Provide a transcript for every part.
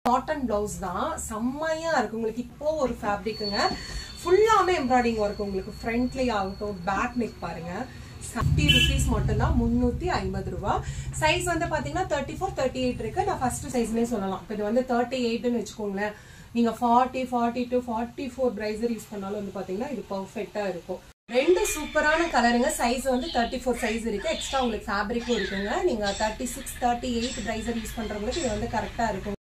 Cotton blouse தான் செம்மையா இருக்கு உங்களுக்கு இப்போ ஒரு ஃபேப்ரிக்குங்க ஃபுல்லாமே எம்ப்ராய்டிங் ஒர்க் உங்களுக்கு ஃப்ரண்ட்லயே ஆகட்டும் பேக் நெக் பாருங்க 50 rupees மட்டும் தான் 350 ரூபாய் சைஸ் வந்து பாத்தீங்கன்னா 34 38 இருக்கு நான் ஃபர்ஸ்ட் சைஸ்லயே சொல்லலாம் இது வந்து 38 ன்னு வெச்சுக்கோங்களேன் நீங்க 40 42 44 பிரைசர் யூஸ் பண்ணாலும் வந்து பாத்தீங்கன்னா இது பெர்ஃபெக்ட்டா இருக்கும் ரெண்டு சூப்பரான கலருங்க சைஸ் வந்து 34 சைஸ் இருக்கு எக்ஸ்ட்ரா உங்களுக்கு ஃபேப்ரிக்கும் இருக்குங்க நீங்க 36 38 பிரைசர் யூஸ் பண்றவங்களுக்கு இது வந்து கரெக்ட்டா இருக்கும்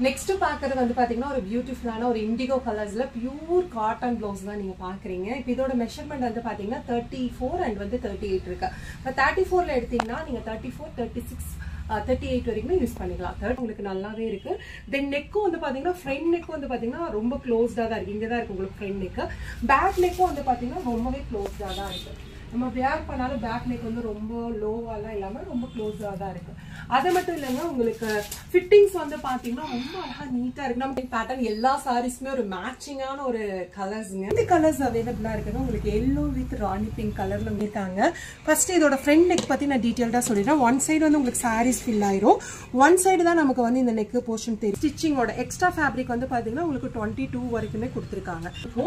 நெக்ஸ்ட் பாக்குறது வந்து பாத்தீங்கன்னா ஒரு பியூட்டிஃபுல்லான ஒரு இண்டிகோ கலர்ஸ்ல பியூர் காட்டன் ப்ளவுஸ் தான் நீங்க பாக்குறீங்க இப்போ இதோட மெஷர்மெண்ட் வந்து பாத்தீங்கன்னா 34 அண்ட் வந்து 38 இருக்கு இப்போ 34ல எடுத்தீங்கன்னா நீங்க 34 36 38 வரைக்கும் யூஸ் பண்ணிக்கலாம் உங்களுக்கு நல்லாவே இருக்கு தென் நெக்கும் வந்து பாத்தீங்கன்னா ஃப்ரண்ட் நெக்கும் வந்து பாத்தீங்கன்னா ரொம்ப க்ளோஸ்டா தான் இருக்கு இங்க தான் இருக்கு உங்களுக்கு ஃப்ரண்ட் நெக் பேக் நெக்கும் வந்து பாத்தீங்கன்னா ரொம்பவே க்ளோஸ்டா தான் இருக்கு நம்ம வேர் பண்ணாலும் பேக் நெக் வந்து ரொம்ப லோவாலாம் இல்லாம ரொம்ப க்ளோஸா தான் இருக்கு அது மட்டும் இல்லைங்க உங்களுக்கு ஃபிட்டிங்ஸ் வந்து பாத்தீங்கன்னா ரொம்ப அழகா நீட்டா இருக்கு நம்ம பேட்டர்ன் எல்லா சாரீஸ்மே ஒரு மேட்சிங்கான ஒரு கலர்ஸ்ங்க இந்த கலர்ஸ் அவைலபிளா இருக்குங்க உங்களுக்கு எல்லோ வித் ராணி பிங்க் கலர்ல இருக்காங்க ஃபர்ஸ்ட் இதோட ஃப்ரண்ட் நெக் பத்தி நான் டீடைல்டா சொல்லிடுறேன் ஒன் சைடு வந்து உங்களுக்கு சாரீஸ் ஃபில் ஆயிரும் ஒன் சைடு தான் நமக்கு வந்து இந்த நெக் போர்ஷன் தெரியும் ஸ்டிச்சிங்கோட எக்ஸ்ட்ரா ஃபேப்ரிக் வந்து பாத்தீங்கன்னா உங்களுக்கு 22 வரைக்குமே கொடுத்துருக்காங்க இப்போ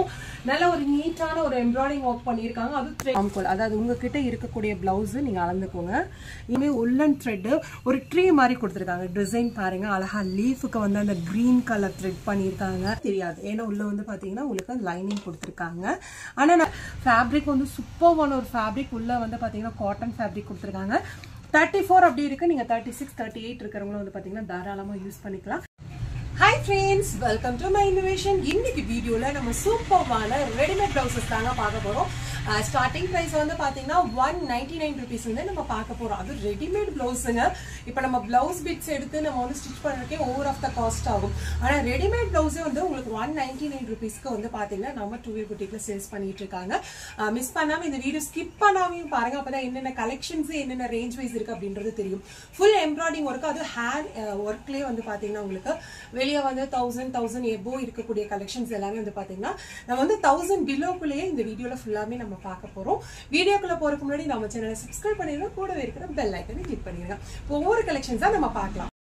நல்ல ஒரு நீட்டான ஒரு எம்ப்ராய்டிங் ஒர்க் பண்ணியிருக்காங்க அது அதாவது உங்ககிட்ட இருக்கக்கூடிய பிளவுஸ் நீங்க அளந்துக்கோங்க இனிமே உள்ளன் த்ரெட் ஒரு ட்ரீ மாதிரி கொடுத்துருக்காங்க டிசைன் பாருங்க அழகா லீஃபுக்கு வந்து அந்த கிரீன் கலர் த்ரெட் பண்ணியிருக்காங்க தெரியாது ஏன்னா உள்ள வந்து பாத்தீங்கன்னா உங்களுக்கு லைனிங் கொடுத்துருக்காங்க ஆனா ஃபேப்ரிக் வந்து சூப்பரான ஒரு ஃபேப்ரிக் உள்ள வந்து பாத்தீங்கன்னா காட்டன் ஃபேப்ரிக் கொடுத்துருக்காங்க 34 அப்படி இருக்கு நீங்க 36 38 இருக்கிறவங்களும் வந்து பாத்தீங்கன்னா தாராளமா யூஸ் பண்ணிக்கலாம் Hi friends, welcome to my innovation. இன்னைக்கு வீடியோல நம்ம சூப்பரான ரெடிமேட் பிளவுசஸ் தாங்க பார்க்க போறோம். ஸ்டார்டிங் பிரைஸ் வந்து பாத்தீங்கன்னா 199 rupees வந்து நம்ம பார்க்க போறோம். அது ரெடிமேட் பிளவுஸ்ங்க. இப்போ நம்ம பிளவுஸ் பிட்ஸ் எடுத்து நம்ம வந்து ஸ்டிட்ச் பண்றதுக்கே ஓவர் ஆஃப் த காஸ்ட் ஆகும். ஆனா ரெடிமேட் பிளவுஸ் வந்து உங்களுக்கு 199 rupeesக்கு வந்து பாத்தீங்கன்னா நம்ம 2V boutique-ல சேல்ஸ் பண்ணிட்டு இருக்காங்க. மிஸ் பண்ணாம இந்த வீடியோ ஸ்கிப் பண்ணாமயும் பாருங்க அப்பதான் என்னென்ன கலெக்ஷன்ஸ் என்னென்ன ரேஞ்ச் வைஸ் இருக்கு அப்படின்றது தெரியும். ஃபுல் எம்ப்ராய்டிங் ஒர்க் அது ஹேண்ட் ஒர்க்லயே வந்து பாத்தீங்கன்னா உங்களுக்கு வெளியே வந்து 1000 எபோ இருக்கக்கூடிய கலெக்ஷன்ஸ் எல்லாமே வந்து பாத்தீங்கன்னா நம்ம வந்து 1000 பிலோக்குள்ளேயே இந்த வீடியோல ஃபுல்லாமே நம்ம பார்க்க போறோம் வீடியோக்குள்ள போறதுக்கு முன்னாடி நம்ம சேனலை சப்ஸ்கிரைப் பண்ணிருங்க கூடவே இருக்கிற பெல் ஐக்கனை கிளிக் பண்ணிருங்க ஒவ்வொரு கலெக்ஷன்ஸா நம்ம பார்க்கலாம்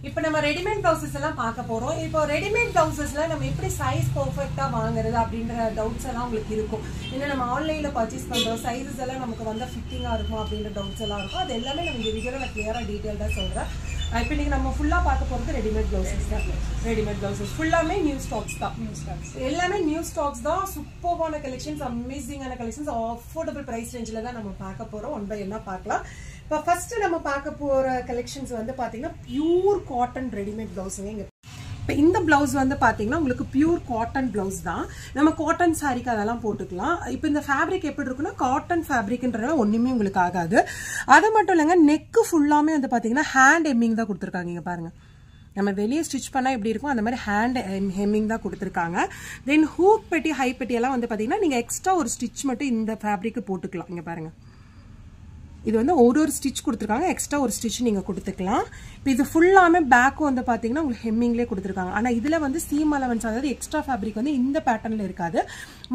இப்போ நம்ம ரெடிமேட் பிளவுசஸ் எல்லாம் பார்க்க போறோம் இப்போ ரெடிமேட் பிளவுசஸ்ல நம்ம எப்படி சைஸ் பெர்ஃபெக்ட்டா வாங்குறது அப்படின்ற டவுட்ஸ் எல்லாம் உங்களுக்கு இருக்கும் ஏன்னா நம்ம ஆன்லைன்ல பர்ச்சேஸ் பண்றோம் சைஸஸ் எல்லாம் நமக்கு வந்து ஃபிட்டிங்கா இருக்கும் அப்படின்ற டவுட்ஸ் எல்லாம் இருக்கும் அது எல்லாமே நம்ம இந்த வீடியோல நான் கிளியரா டீடைல்டா சொல்றேன் இப்போ நீங்க நம்ம ஃபுல்லா பார்க்க போறது ரெடிமேட் பிளவுசஸ் தான் ரெடிமேட் பிளவுசஸ் ஃபுல்லாமே நியூ ஸ்டாக்ஸ் தான் எல்லாமே நியூ ஸ்டாக்ஸ் தான் சூப்பரான கலெக்ஷன்ஸ் அமேசிங்கான கலெக்ஷன்ஸ் அஃபோர்டபிள் பிரைஸ் ரேஞ்சில தான் நம்ம பார்க்க போறோம் ஒன் பை ஒன்னா பார்க்கலாம் இப்போ ஃபர்ஸ்ட் நம்ம பார்க்க போற கலெக்ஷன்ஸ் வந்து பாத்தீங்கன்னா பியூர் காட்டன் ரெடிமேட் பிளவுஸ்ங்க இங்க இப்போ இந்த பிளவுஸ் வந்து பாத்தீங்கன்னா உங்களுக்கு பியூர் காட்டன் பிளவுஸ் தான் நம்ம காட்டன் சாரிக்கு அதெல்லாம் போட்டுக்கலாம் இப்போ இந்த ஃபேப்ரிக் எப்படி இருக்குன்னா காட்டன் ஃபேப்ரிக்ன்றத ஒண்ணுமே உங்களுக்கு ஆகாது அது மட்டும் இல்லைங்க நெக்கு ஃபுல்லாமே வந்து பாத்தீங்கன்னா ஹேண்ட் எம்மிங் தான் கொடுத்துருக்காங்க இங்க பாருங்க நம்ம வெளியே ஸ்டிச் பண்ணா எப்படி இருக்கும் அந்த மாதிரி ஹேண்ட் ஹெம்மிங் தான் கொடுத்துருக்காங்க தென் ஹூக் பெட்டி ஹை பெட்டி எல்லாம் வந்து பாத்தீங்கன்னா நீங்க எக்ஸ்ட்ரா ஒரு ஸ்டிச் மட்டும் இந்த ஃபேப்ரிக்கு போட்டுக்கலாம் இங்க பாருங்க இது வந்து ஒரு ஸ்டிச் கொடுத்துருக்காங்க எக்ஸ்ட்ரா ஒரு ஸ்டிச் நீங்க கொடுத்துக்கலாம் இப்போ இது ஃபுல்லாமே பேக்கும் வந்து பாத்தீங்கன்னா உங்களுக்கு ஹெம்மிங்லேயே கொடுத்துருக்காங்க ஆனா இதுல வந்து சீம் அலவன்ஸ் அதாவது எக்ஸ்ட்ரா ஃபேப்ரிக் வந்து இந்த பேட்டர்ன்ல இருக்காது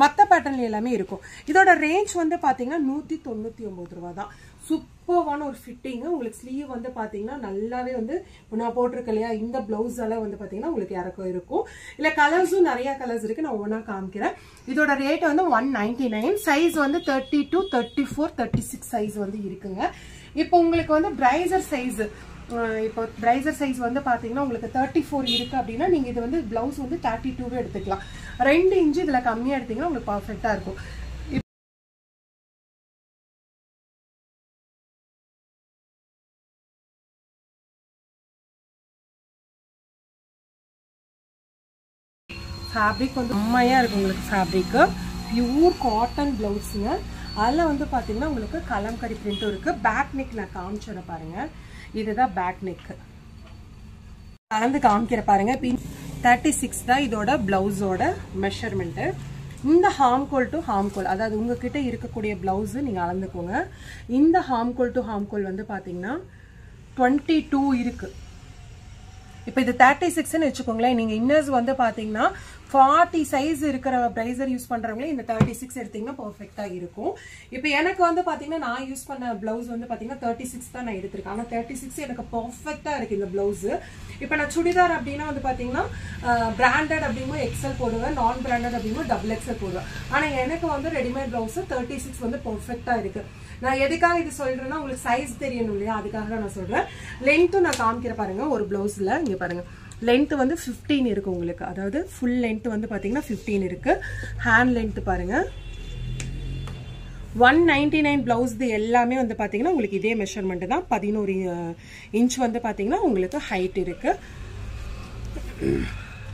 மற்ற பேட்டர்ன்ல எல்லாமே இருக்கும் இதோட ரேஞ்ச் வந்து பாத்தீங்கன்னா 199 ரூபாய் தான் சூப்பரான ஒரு ஃபிட்டிங் உங்களுக்கு ஸ்லீவ் வந்து பாத்தீங்கன்னா நல்லாவே வந்து நான் போட்டிருக்கேன் இல்லையா இந்த பிளவுஸ் எல்லாம் வந்து பாத்தீங்கன்னா உங்களுக்கு இறக்கம் இருக்கும் இல்ல கலர்ஸும் நிறைய கலர்ஸ் இருக்கு நான் ஒவ்வொன்றா காமிக்கிறேன் இதோட ரேட் வந்து 199 சைஸ் வந்து 32 34 36 சைஸ் வந்து இருக்குங்க இப்போ உங்களுக்கு வந்து பிரைசர் சைஸ் இப்போ பிரைசர் சைஸ் வந்து பாத்தீங்கன்னா உங்களுக்கு 34 இருக்கு அப்படின்னா நீங்க இது வந்து பிளவுஸ் வந்து 32 எடுத்துக்கலாம் 2 இன்ச் இதுல கம்மியா எடுத்தீங்கன்னா உங்களுக்கு பர்ஃபெக்ட்டா இருக்கும் ஃபேப்ரிக் வந்து உண்மையா இருக்கு உங்களுக்கு ஃபேப்ரிக் பியூர் காட்டன் பிளவுஸுங்க அதில் வந்து பார்த்தீங்கன்னா உங்களுக்கு கலம்கரி பிரிண்ட்டும் இருக்கு பேக் நெக் நான் காமிச்சிட பாருங்க இதுதான் பேக் நெக் கலந்து காமிக்கிற பாருங்க 36 தான் இதோட பிளவுஸோட மெஷர்மெண்ட்டு இந்த ஹாம்கோல் டு ஹாம்கோல் அதாவது உங்ககிட்ட இருக்கக்கூடிய பிளவுஸ் நீங்க அளந்துக்கோங்க இந்த ஹாம்கோல் டு ஹாம்கோல் வந்து பார்த்தீங்கன்னா 22 இருக்கு இப்போ இது 36ன்னு வச்சுக்கோங்களேன். நீங்க இன்னர்ஸ் வந்து பாத்தீங்கன்னா 40 சைஸ் இருக்கிற பிரைசர் யூஸ் பண்றவங்களே இந்த 36 எடுத்தீங்கன்னா பெர்ஃபெக்ட்டா இருக்கும். இப்போ எனக்கு வந்து பாத்தீங்கன்னா நான் யூஸ் பண்ண பிளவுஸ் வந்து பாத்தீங்கன்னா 36 தான் நான் எடுத்திருக்கேன். ஆனா 36 எனக்கு பெர்ஃபெக்ட்டா இருக்கு இந்த பிளவுஸ். இப்போ நான் சுடிதார் அப்படின்னா வந்து பாத்தீங்கன்னா பிராண்டட் அப்படிங்கும்போது எக்ஸல் போடுவேன், நான் பிராண்டட் அப்படிங்கும்போது டபுள் எக்ஸல் போடுவேன். ஆனா எனக்கு வந்து ரெடிமேட் பிளவுஸ் 36 வந்து பெர்ஃபெக்ட்டா இருக்கு. நான் எதுக்காக இது சொல்றேன்னா உங்களுக்கு சைஸ் தெரியணும் இல்லையா, அதுக்காக தான் நான் சொல்றேன். லென்த்தும் நான் காமிக்கிற பாருங்க. ஒரு பிளவுஸ்ல இங்க பாருங்க லென்த் வந்து 15 இருக்கு உங்களுக்கு. அதாவது ஃபுல் லென்த் வந்து பாத்தீங்கன்னா 15 இருக்கு. ஹேண்ட் லென்த் பாருங்க 199 பிளவுஸ். இது எல்லாமே வந்து பாத்தீங்கன்னா உங்களுக்கு இதே மெஷர்மெண்ட் தான். 11 இன்ச் வந்து பாத்தீங்கன்னா உங்களுக்கு ஹைட் இருக்கு.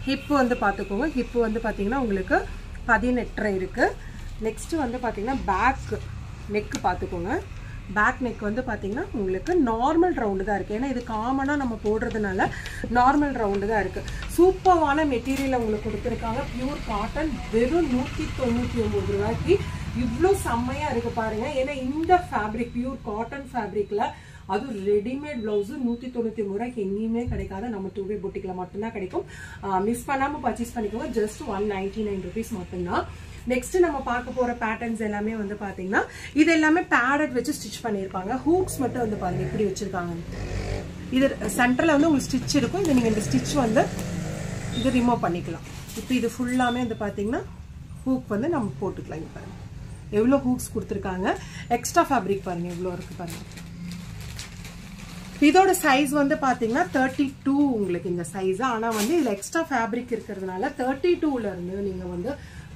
ஹிப் வந்து பாத்துக்கோங்க. ஹிப் வந்து பாத்தீங்கன்னா உங்களுக்கு 18 இருக்கு. நெக்ஸ்ட் வந்து பாத்தீங்கன்னா பேக் நெக் பாத்துக்கோங்க. பேக் நெக் வந்து பாத்தீங்கன்னா உங்களுக்கு நார்மல் ரவுண்டு தான் இருக்கு. ஏன்னா இது காமனா நம்ம போடுறதுனால நார்மல் ரவுண்டு தான் இருக்கு. சூப்பரான மெட்டீரியல் உங்களுக்கு கொடுத்துருக்காங்க. Pure cotton. வெறும் 199 ரூபாய்க்கு இவ்வளோ செம்மையா இருக்கு பாருங்க. ஏன்னா இந்த ஃபேப்ரிக் பியூர் காட்டன் ஃபேப்ரிக்ல அது ரெடிமேட் பிளவுஸ் 199 ரூபாய்க்கு எங்கேயுமே கிடைக்காது. நம்ம டூவே பொட்டிக்ல மட்டும்தான் கிடைக்கும். மிஸ் பண்ணாம பர்ச்சேஸ் பண்ணிக்கோங்க. ஜஸ்ட் 199 ருபீஸ் மட்டும்தான். நெக்ஸ்ட் நம்ம பார்க்க போற பேட்டர்ன்ஸ் எல்லாமே வந்து பாத்தீங்கன்னா இது எல்லாமே பேடட் வச்சு ஸ்டிச் பண்ணிருப்பாங்க. ஹூக்ஸ் மட்டும் வந்து பாருங்க எப்படி வச்சிருக்காங்க. இது சென்டர்ல வந்து உங்களுக்கு ஸ்டிச் இருக்கும். இது நீங்க இந்த ஸ்டிச் வந்து இது ரிமூவ் பண்ணிக்கலாம். இப்போ இது ஃபுல்லாமே வந்து பாத்தீங்கன்னா ஹூக் வந்து நம்ம போட்டுக்கலாம். இங்க பாருங்க எவ்வளவு ஹூக்ஸ் கொடுத்துருக்காங்க. எக்ஸ்ட்ரா ஃபேப்ரிக் பாருங்க எவ்வளவு இருக்கு பாருங்க. இதோட சைஸ் வந்து பாத்தீங்கன்னா 32 உங்களுக்கு இந்த சைஸ். ஆனா வந்து இதுல எக்ஸ்ட்ரா ஃபேப்ரிக் இருக்கிறதுனால 32ல இருந்து நீங்க வந்து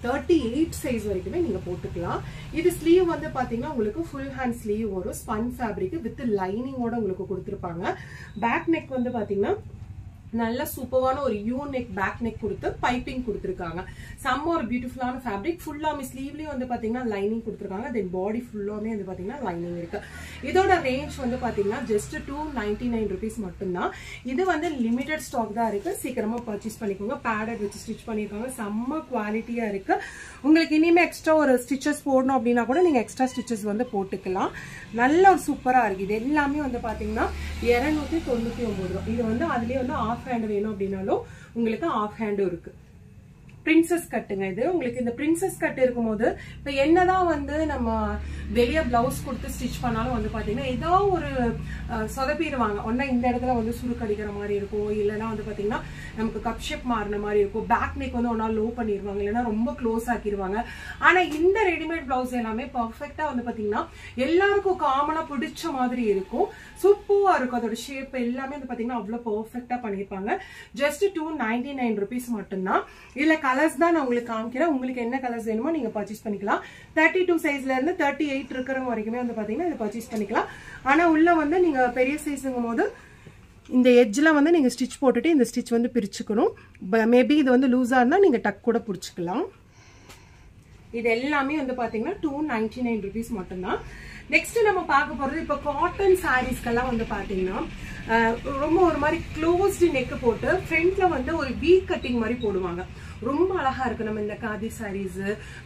38 சைஸ் வரைக்குமே நீங்க போட்டுக்கலாம். இது ஸ்லீவ் வந்து பாத்தீங்கன்னா உங்களுக்கு ஃபுல் ஹேண்ட் ஸ்லீவ் வரும். ஸ்பன் ஃபேப்ரிக் வித் லைனிங்கோட உங்களுக்கு கொடுத்துருப்பாங்க. பேக் நெக் வந்து பாத்தீங்கன்னா நல்ல சூப்பரான ஒரு யூ நெக் பேக் நெக் கொடுத்து பைப்பிங் கொடுத்துருக்காங்க. செம்ம ஒரு பியூட்டிஃபுல்லான ஃபேப்ரிக். ஃபுல்லாமே ஸ்லீவ்லயும் வந்து பாத்தீங்கன்னா லைனிங் கொடுத்துருக்காங்க. தென் பாடி ஃபுல்லாமே வந்து பாத்தீங்கன்னா லைனிங் இருக்கு. இதோட ரேஞ்ச் வந்து பாத்தீங்கன்னா ஜஸ்ட் 299 ருபீஸ் மட்டும்தான். இது வந்து லிமிடெட் ஸ்டாக் தான் இருக்கு. சீக்கிரமா பர்ச்சேஸ் பண்ணிக்கோங்க. பேடட் வச்சு ஸ்டிச் பண்ணிருக்காங்க. செம்ம குவாலிட்டியா இருக்கு. உங்களுக்கு இனிமே எக்ஸ்ட்ரா ஒரு ஸ்டிச்சஸ் போடணும் அப்படின்னா கூட நீங்க எக்ஸ்ட்ரா ஸ்டிச்சஸ் வந்து போட்டுக்கலாம். நல்ல ஒரு சூப்பரா இருக்கு. இது எல்லாமே வந்து பாத்தீங்கன்னா 299 ரூபாய். இது வந்து அதுலயே வந்து ஆஃப் ஹேண்ட் வேணும் அப்படின்னாலும் உங்களுக்கு ஆஃப் ஹேண்டும் இருக்கு. பிரின்சஸ் கட்டுங்க. இது உங்களுக்கு இந்த பிரின்சஸ் கட் இருக்கும்போது இப்ப என்னதான் வந்து நம்ம வெளியே பிளவுஸ் கொடுத்து ஸ்டிச் பண்ணாலும் வந்து பாத்தீங்கன்னா ஏதோ ஒரு சொதப்பிடுவாங்க. ஒன்னா இந்த இடத்துல வந்து சுருக்கடிக்கிற மாதிரி இருக்கும், இல்லைன்னா வந்து பாத்தீங்கன்னா நமக்கு கப் ஷேப் மாறின மாதிரி இருக்கும். பேக் நெக் வந்து ஒன்னா லோ பண்ணிடுவாங்க, இல்லைன்னா ரொம்ப க்ளோஸ் ஆக்கிடுவாங்க. ஆனா இந்த ரெடிமேட் பிளவுஸ் எல்லாமே பர்ஃபெக்டா வந்து பாத்தீங்கன்னா எல்லாருக்கும் காமனா பிடிச்ச மாதிரி இருக்கும். சூப்பரா இருக்கும். அதோட ஷேப் எல்லாமே வந்து பாத்தீங்கன்னா அவ்வளவு பர்ஃபெக்டா பண்ணிருப்பாங்க. ஜஸ்ட் 299 ருபீஸ் மட்டும்தான். இதுல கலர்ஸ் தான் நான் உங்களுக்கு காமிக்கிறேன். உங்களுக்கு என்ன கலர்ஸ் வேணுமோ நீங்க பர்ச்சேஸ் பண்ணிக்கலாம். 32 சைஸ்ல இருந்து 38 இருக்கிறவங்க வரைக்குமே வந்து பாத்தீங்கன்னா இதை பர்ச்சேஸ் பண்ணிக்கலாம். ஆனா உள்ள வந்து நீங்க பெரிய சைஸுங்கும் போது இந்த எட்ஜ்ல வந்து நீங்க ஸ்டிச் போட்டுட்டு இந்த ஸ்டிச் வந்து பிரிச்சுக்கணும். மேபி இது வந்து லூஸா இருந்தா நீங்க டக் கூட பிடிச்சிக்கலாம். இது எல்லாமே வந்து பாத்தீங்கன்னா 299 ருபீஸ் மட்டும்தான். நெக்ஸ்ட் நம்ம பார்க்க போறது இப்ப காட்டன் சாரீஸ்க்கெல்லாம் வந்து பாத்தீங்கன்னா ரொம்ப ஒரு மாதிரி க்ளோஸ்டு நெக் போட்டு ஃப்ரண்ட்ல வந்து ஒரு வீ கட்டிங் மாதிரி போடுவாங்க. ரொம்ப அழகா இருக்கு. நம்ம இந்த காதி சாரீஸ்,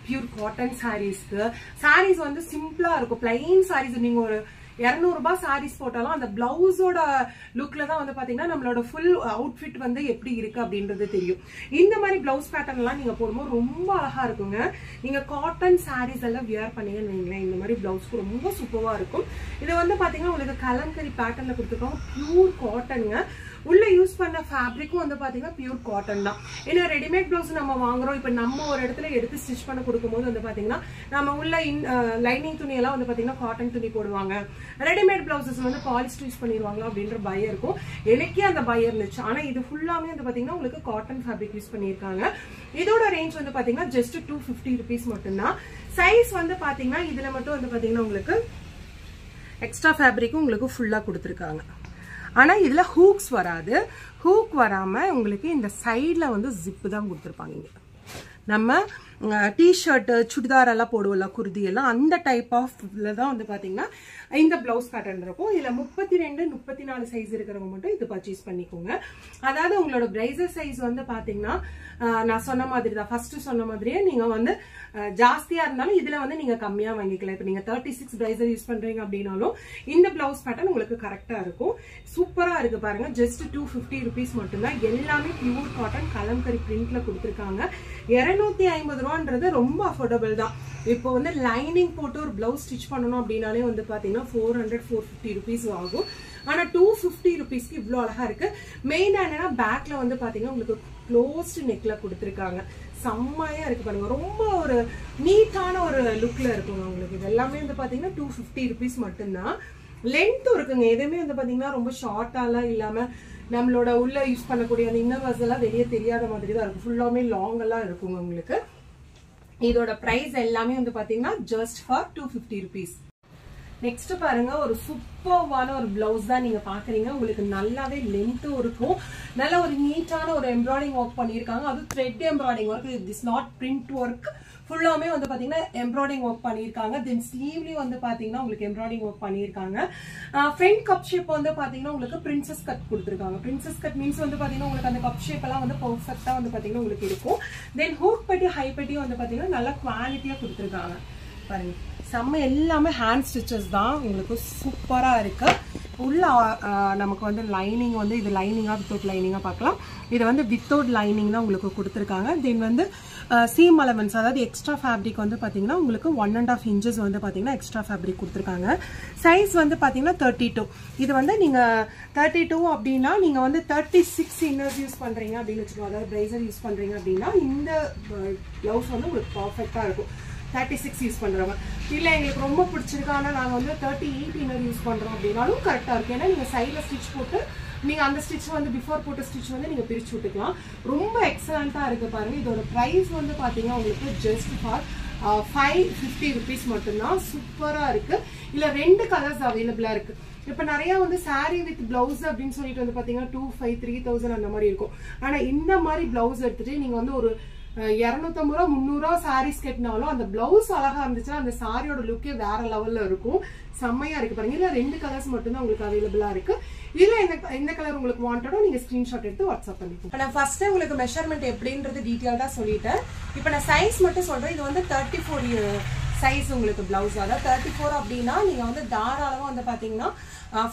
பியூர் காட்டன் சாரீஸ்க்கு சாரீஸ் வந்து சிம்பிளா இருக்கும். பிளைன் சாரீஸ் நீங்க ஒரு 200 ரூபாய் சாரீஸ் போட்டாலும் அந்த பிளவுஸோட லுக்ல தான் வந்து பாத்தீங்கன்னா நம்மளோட ஃபுல் அவுட்ஃபிட் வந்து எப்படி இருக்கு அப்படின்றது தெரியும். இந்த மாதிரி பிளவுஸ் பேட்டர்ன் எல்லாம் நீங்க போடும்போது ரொம்ப அழகா இருக்குங்க. நீங்க காட்டன் சாரீஸ் எல்லாம் வியர் பண்ணீங்கன்னு வைங்களேன், இந்த மாதிரி பிளவுஸ்க்கு ரொம்ப சூப்பரா இருக்கும். இது வந்து பாத்தீங்கன்னா உங்களுக்கு கலம்கரி பேட்டர்ன்ல கொடுத்துருக்காங்க. பியூர் காட்டனுங்க. உள்ள யூஸ் பண்ண ஃபேப்ரிக்கும் வந்து பாத்தீங்கன்னா பியூர் காட்டன் தான். ஏன்னா ரெடிமேட் பிளவுஸ் நம்ம வாங்குறோம். இப்ப நம்ம ஒரு இடத்துல எடுத்து ஸ்டிச் பண்ண கொடுக்கும்போது வந்து பாத்தீங்கன்னா நம்ம உள்ள லைனிங் துணி எல்லாம் வந்து பாத்தீங்கன்னா காட்டன் துணி போடுவாங்க. ரெடிமேட் பிளவுசஸ் வந்து பாலிஸ்டர் யூஸ் பண்ணிடுவாங்க அப்படின்ற பயம் இருக்கும். எனக்கே அந்த பயம் இருந்துச்சு. ஆனா இது ஃபுல்லாமே வந்து பாத்தீங்கன்னா உங்களுக்கு காட்டன் ஃபேப்ரிக் யூஸ் பண்ணிருக்காங்க. இதோட ரேஞ்ச் வந்து பாத்தீங்கன்னா ஜஸ்ட் 250 ருபீஸ் மட்டும்தான். சைஸ் வந்து பாத்தீங்கன்னா இதுல மட்டும் வந்து பாத்தீங்கன்னா உங்களுக்கு எக்ஸ்ட்ரா ஃபேப்ரிக்கும் உங்களுக்கு ஃபுல்லா கொடுத்துருக்காங்க. ஆனா இதுல ஹூக்ஸ் வராது. ஹூக் வராம உங்களுக்கு இந்த சைட்ல வந்து ஜிப்பு தான் கொடுத்துருப்பாங்க. நம்ம டிஷர்ட் சுடிதார் எல்லாம் போடுவோம்ல குர்தி எல்லாம் அந்த டைப் ஆஃப்ல தான் வந்து பாத்தீங்கன்னா இந்த பிளவுஸ் பேட்டர்ன் இருக்கும். இதுல 32 34 சைஸ் இருக்கிறவங்க மட்டும் இது பர்ச்சேஸ் பண்ணிக்கோங்க. அதாவது உங்களோட பிரைசர் சைஸ் வந்து பாத்தீங்கன்னா நான் சொன்ன மாதிரி தான் ஃபர்ஸ்ட் சொன்ன மாதிரியே நீங்க வந்து ஜாஸ்தியா இருந்தாலும் இதுல வந்து நீங்க கம்மியா வாங்கிக்கலாம். இப்ப நீங்க 36 பிரைசர் யூஸ் பண்றீங்க அப்படின்னாலும் இந்த பிளவுஸ் பேட்டர்ன் உங்களுக்கு கரெக்டா இருக்கும். சூப்பரா இருக்கு பாருங்க. ஜஸ்ட் 250 rupees மட்டும்தான். எல்லாமே பியூர் காட்டன் கலம்கரி பிரிண்ட்ல கொடுத்துருக்காங்க. 250 ரூபான்றது ரொம்ப அஃபோர்டபுள் தான். இப்போ வந்து லைனிங் போட்டு ஒரு பிளவுஸ் ஸ்டிச் பண்ணணும் அப்படின்னாலே வந்து பாத்தீங்கன்னா 400-450 rupees ஆகும். ஆனா 250 rupeesக்கு இவ்வளவு அழகா இருக்கு. மெயினா என்னன்னா பேக்ல வந்து பாத்தீங்கன்னா உங்களுக்கு க்ளோஸ்ட் நெக்ல கொடுத்துருக்காங்க. செம்மையா இருக்கு பாருங்க. ரொம்ப ஒரு நீட்டான ஒரு லுக்ல இருக்குங்க உங்களுக்கு. இது எல்லாமே வந்து பாத்தீங்கன்னா 250 rupees மட்டும்தான். லென்த் இருக்குங்க. எதுவுமே வந்து பாத்தீங்கன்னா ரொம்ப ஷார்ட்டாலாம் இல்லாம நம்மளோட உள்ள யூஸ் பண்ணக்கூடிய அந்த இன்னர்ஸ் எல்லாம் வெளியே தெரியாத மாதிரி தான் இருக்கும். ஃபுல்லாமே லாங் எல்லாம் இருக்குங்க உங்களுக்கு. இதோட பிரைஸ் எல்லாமே வந்து பாத்தீங்கன்னா ஜஸ்ட் ஃபார் 250 rupees. நெக்ஸ்ட் பாருங்க, ஒரு சூப்பர்வான ஒரு பிளவுஸ் தான் நீங்க பாக்குறீங்க. உங்களுக்கு நல்லாவே லென்த்தும் இருக்கும். நல்ல ஒரு நீட்டான ஒரு எம்ப்ராய்டிங் ஒர்க் பண்ணிருக்காங்க. அது thread embroidering work. This not print work. ஃபுல்லாமே வந்து பாத்தீங்கன்னா எம்ப்ராய்டிங் ஒர்க் பண்ணிருக்காங்க. தென் ஸ்லீவ்லயும் வந்து பாத்தீங்கன்னா உங்களுக்கு எம்ப்ராய்டிங் ஒர்க் பண்ணிருக்காங்க. ஃப்ரண்ட் கப் ஷேப் வந்து பாத்தீங்கன்னா உங்களுக்கு பிரின்சஸ் கட் கொடுத்துருக்காங்க. பிரின்சஸ் கட் மீன்ஸ் வந்து பாத்தீங்கன்னா உங்களுக்கு அந்த கப் ஷேப் எல்லாம் வந்து பெர்ஃபெக்ட்டா வந்து பாத்தீங்கன்னா உங்களுக்கு இருக்கும். தென் ஹூக் பட்டி ஹை பட்டி வந்து பாத்தீங்கன்னா நல்ல குவாலிட்டியா கொடுத்துருக்காங்க பாருங்க. செம்ம எல்லாமே ஹேண்ட் ஸ்டிச்சஸ் தான். உங்களுக்கு சூப்பரா இருக்கு. உள்ள நமக்கு வந்து லைனிங் வந்து இது லைனிங்கா வித்தவுட் லைனிங்கா பார்க்கலாம். இது வந்து வித்தவுட் லைனிங் தான் உங்களுக்கு கொடுத்துருக்காங்க. தென் வந்து சீம் அலவன்ஸ் அதாவது எக்ஸ்ட்ரா ஃபேப்ரிக் வந்து பாத்தீங்கன்னா உங்களுக்கு 1.5 inches வந்து பாத்தீங்கன்னா எக்ஸ்ட்ரா ஃபேப்ரிக் கொடுத்துருக்காங்க. சைஸ் வந்து பாத்தீங்கன்னா 32. இது வந்து நீங்க 32 அப்படின்னா நீங்க வந்து 36 இன்னர்ஸ் யூஸ் பண்றீங்க அப்படின்னு வச்சுக்கோங்க. அதாவது பிரைசர் யூஸ் பண்றீங்க அப்படின்னா இந்த பிளவுஸ் வந்து உங்களுக்கு பர்ஃபெக்டா இருக்கும். 36 யூஸ் பண்றவங்க இல்ல எங்களுக்கு ரொம்ப பிடிச்சிருக்கு ஆனா நாங்க வந்து 38 இன்னர் யூஸ் பண்றோம் அப்படின்னாலும் கரெக்டா இருக்கு. ஏன்னா நீங்க சைட்ல ஸ்டிச் போட்டு நீங்க அந்த ஸ்டிச் வந்து பிஃபோர் போட்ட ஸ்டிச் வந்து நீங்க பிரிச்சு விட்டுக்கலாம். ரொம்ப எக்ஸலண்டா இருக்கு பாருங்க. இதோட பிரைஸ் வந்து பாத்தீங்கன்னா உங்களுக்கு ஜஸ்ட் ஃபார் 550 rupees மட்டும்தான். சூப்பரா இருக்கு. இல்ல 2 கலர்ஸ் அவைலபிளா இருக்கு. இப்ப நிறைய வந்து சாரி வித் பிளவுஸ் அப்படின்னு சொல்லிட்டு வந்து பாத்தீங்கன்னா 2500 3000 அந்த மாதிரி இருக்கும். ஆனா இந்த மாதிரி பிளவுஸ் எடுத்துட்டு நீங்க வந்து ஒரு 250 ரூபா 300 ரூபா சாரீஸ் கட்டினாலும் அந்த பிளவுஸ் அழகா இருந்துச்சுன்னா அந்த சாரியோட லுக்கே வேற லெவல்ல இருக்கும். செம்மையா இருக்கு பாருங்க. இதுல 2 கலர்ஸ் மட்டும் தான் உங்களுக்கு அவைலபிளா இருக்கு. இதுல எந்த கலர் உங்களுக்கு வாண்டடோ நீங்க ஸ்கிரீன்ஷாட் எடுத்து வாட்ஸ்அப் பண்ணிக்கோங்க. நான் ஃபர்ஸ்ட் உங்களுக்கு மெஷர்மெண்ட் எப்படின்றது டீடைலா சொல்லிட்டேன். இப்போ நான் சைஸ் மட்டும் சொல்றேன். இது வந்து 34 சைஸ் உங்களுக்கு பிளவுஸ். அதாவது 34 அப்படின்னா நீங்க வந்து தாராளமா வந்து பாத்தீங்கன்னா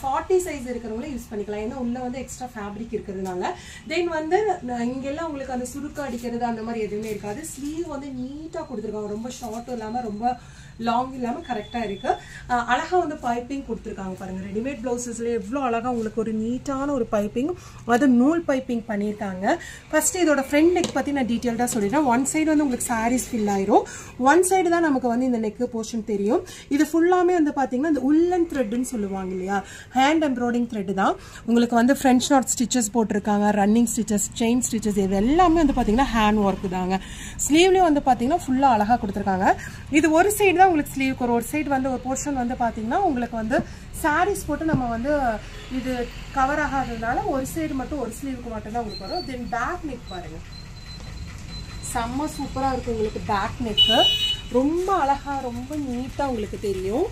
40 சைஸ் இருக்கிறவங்களே யூஸ் பண்ணிக்கலாம். ஏன்னா உள்ள வந்து எக்ஸ்ட்ரா ஃபேப்ரிக் இருக்கிறதுனால. தென் வந்து இங்கெல்லாம் உங்களுக்கு அந்த சுருக்க அடிக்கிறது அந்த மாதிரி எதுவுமே இருக்காது. ஸ்லீவ் வந்து நீட்டா கொடுத்துருக்காங்க. ரொம்ப ஷார்ட்டும் இல்லாம ரொம்ப லாங் இல்லாம கரெக்டா இருக்கு. அழகா வந்து பைப்பிங் கொடுத்துருக்காங்க பாருங்க. ரெடிமேட் பிளவுசஸ்ல எவ்வளவு அழகா உங்களுக்கு ஒரு நீட்டான ஒரு பைப்பிங், அது நூல் பைப்பிங் பண்ணிருக்காங்க. ஃபர்ஸ்ட் இதோட ஃப்ரண்ட் நெக் பத்தி நான் டீடைல்டா சொல்லிடுறேன். ஒன் சைடு வந்து உங்களுக்கு சாரீஸ் ஃபில் ஆயிரும். ஒன் சைடு தான் நமக்கு வந்து இந்த நெக் போர்ஷன் தெரியும். இது ஃபுல்லாமே வந்து பாத்தீங்கன்னா இந்த உள்ளன் த்ரெட்னு சொல்லுவாங்க இல்லையா, ஹேண்ட் எம்ப்ராய்டிங் த்ரெட் தான். உங்களுக்கு வந்து ஃப்ரெஞ்ச் நாட் ஸ்டிச்சஸ் போட்டிருக்காங்க, ரன்னிங் ஸ்டிச்சஸ், செயின் ஸ்டிச்சஸ், இது எல்லாமே வந்து பாத்தீங்கன்னா ஹேண்ட் ஒர்க் தாங்க. ஸ்லீவ்லயும் வந்து பாத்தீங்கன்னா ஃபுல்லா அழகா கொடுத்துருக்காங்க. இது ஒரு சைடு உங்களுக்கு ஸ்லீவ் ஒரு சைடு வந்து ஒரு போர்ஷன் வந்து பாத்தீங்கன்னா உங்களுக்கு வந்து சாரீஸ் போட்டு நம்ம வந்து இது கவர் ஆகாததுனால ஒரு சைடு மட்டும் ஒரு ஸ்லீவுக்கு மட்டும் தான் உங்களுக்கு வரும். தென் பேக் நெக் பாருங்க, செம்ம சூப்பரா இருக்கு உங்களுக்கு. பேக் நெக் ரொம்ப அழகா ரொம்ப நீட்டா உங்களுக்கு தெரியும்.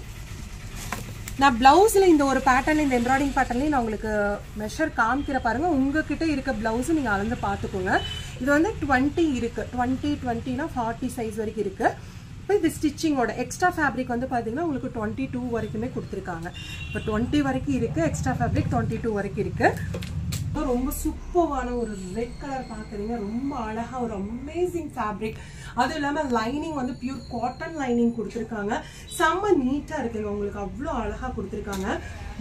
நான் பிளவுஸ்ல இந்த ஒரு பேட்டர்ல இந்த எம்ப்ராய்டிங் பேட்டர்லயும் நான் உங்களுக்கு மெஷர் காமிக்கிற பாருங்க. உங்ககிட்ட இருக்க பிளவுஸ் நீங்க அளந்து பாத்துக்கோங்க. இது வந்து 20 இருக்கு. 20னா 40 சைஸ் வரைக்கும் இருக்கு. இப்போ இது ஸ்டிச்சிங்கோட எக்ஸ்ட்ரா ஃபேப்ரிக் வந்து பாத்தீங்கன்னா உங்களுக்கு 22 வரைக்குமே கொடுத்துருக்காங்க. இப்போ 20 வரைக்கும் இருக்கு. எக்ஸ்ட்ரா ஃபேப்ரிக் 22 வரைக்கும் இருக்கு. ரொம்ப சூப்பரான ஒரு ரெட் கலர் பாக்குறீங்க. ரொம்ப அழகா ஒரு அமேசிங் ஃபேப்ரிக். அது இல்லாம லைனிங் வந்து பியூர் காட்டன் லைனிங் கொடுத்துருக்காங்க. செம்ம நீட்டா இருக்குங்க உங்களுக்கு. அவ்வளோ அழகா கொடுத்துருக்காங்க.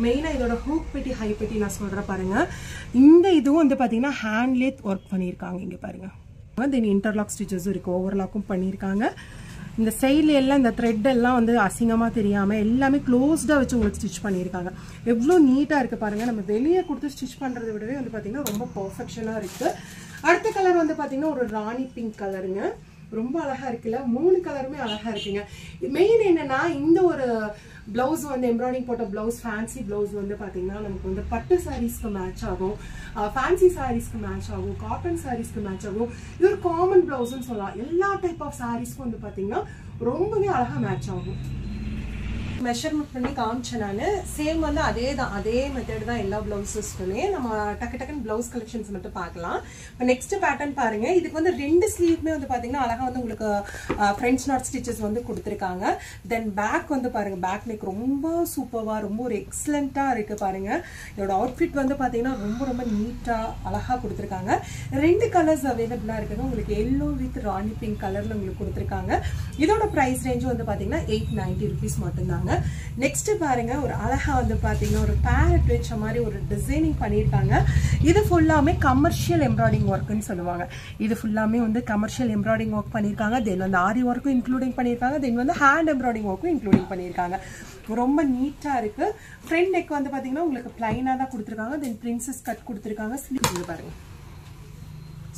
மெயினா இதோட ஹூக் பெட்டி ஹை பெட்டி நான் சொல்றேன் பாருங்க. இந்த இதுவும் வந்து பாத்தீங்கன்னா ஹேண்ட்லேயே ஒர்க் பண்ணியிருக்காங்க. இங்க பாருங்க. தென் இன்டர்லாக் ஸ்டிச்சஸும் இருக்கு. ஓவர்லாக்கும் பண்ணியிருக்காங்க. இந்த சைட்ல எல்லாம் இந்த த்ரெட் எல்லாம் வந்து அசிங்கமா தெரியாம எல்லாமே க்ளோஸ்டா வச்சு உங்களுக்கு ஸ்டிச் பண்ணியிருக்காங்க. எவ்வளோ நீட்டா இருக்கு பாருங்க. நம்ம வெளியே கொடுத்து ஸ்டிச் பண்றதை விடவே வந்து பாத்தீங்கன்னா ரொம்ப பெர்ஃபெக்ஷனா இருக்கு. அடுத்த கலர் வந்து பாத்தீங்கன்னா ஒரு ராணி பிங்க் கலருங்க. ரொம்ப அழகா இருக்குல்ல, 3 கலருமே அழகா இருக்குங்க. மெயின் என்னன்னா இந்த ஒரு பிளவுஸ் வந்து எம்ப்ராய்டிங் போட்ட பிளவுஸ், ஃபேன்சி பிளவுஸ் வந்து பாத்தீங்கன்னா நமக்கு வந்து பட்டு சாரீஸ்க்கு மேட்ச் ஆகும், ஃபேன்சி சாரீஸ்க்கு மேட்ச் ஆகும், காட்டன் சாரீஸ்க்கு மேட்ச் ஆகும். இது ஒரு காமன் பிளவுஸ்ன்னு சொல்லலாம். எல்லா டைப் ஆஃப் சாரீஸ்க்கும் வந்து பாத்தீங்கன்னா ரொம்பவே அழகா மேட்ச் ஆகும். மெஷர்மெண்ட் பண்ணி காமிச்சேன் நான். சேம் வந்து அதே மெத்தட் தான் எல்லா பிளவுஸஸ்க்குமே. நம்ம டக்குன்னு பிளவுஸ் கலெக்ஷன்ஸ் மட்டும் பார்க்கலாம். இப்போ நெக்ஸ்ட் பேட்டர்ன் பாருங்க. இதுக்கு வந்து 2 ஸ்லீவ்மே வந்து பாத்தீங்கன்னா அழகா வந்து உங்களுக்கு ஃப்ரெஞ்ச் நாட் ஸ்டிச்சஸ் வந்து கொடுத்துருக்காங்க. தென் பேக் வந்து பாருங்க, பேக் நெக் ரொம்ப சூப்பர்வா, ரொம்ப ஒரு எக்ஸலண்டா இருக்கு பாருங்க. இதோட அவுட்ஃபிட் வந்து பாத்தீங்கன்னா ரொம்ப நீட்டா அழகா கொடுத்துருக்காங்க. 2 கலர்ஸ் அவைலபிளா இருக்குங்க. உங்களுக்கு எல்லோ வித் ராணி பிங்க் கலர்ல உங்களுக்கு கொடுத்துருக்காங்க. இதோட பிரைஸ் ரேஞ்ச் வந்து பாத்தீங்கன்னா 890 rupees மட்டும்தாங்க. நெக்ஸ்ட் பாருங்க, ஒரு அழகா வந்து பாத்தீங்கன்னா ஒரு பேரட் வச்ச மாதிரி ஒரு டிசைனிங் பண்ணிருக்காங்க. இது ஃபுல்லாமே கமர்ஷியல் எம்ப்ராய்டிங் ஒர்க்னு சொல்லுவாங்க. இது ஃபுல்லாமே வந்து கமர்ஷியல் எம்ப்ராய்டிங் ஒர்க் பண்ணிருக்காங்க. தென் வந்து ஆரி ஒர்க்கும் இன்க்ளூடிங் பண்ணிருக்காங்க. தென் வந்து ஹேண்ட் எம்ப்ராய்டிங் ஒர்க்கும் இன்க்ளூடிங் பண்ணிருக்காங்க. ரொம்ப நீட்டா இருக்கு. ஃப்ரண்ட் நெக் வந்து பாத்தீங்கன்னா உங்களுக்கு பிளைனா தான் கொடுத்துருக்காங்க. தென் பிரின்சஸ் கட் கொடுத்துருக்காங்க. ஸ்லீவ் பாருங்க,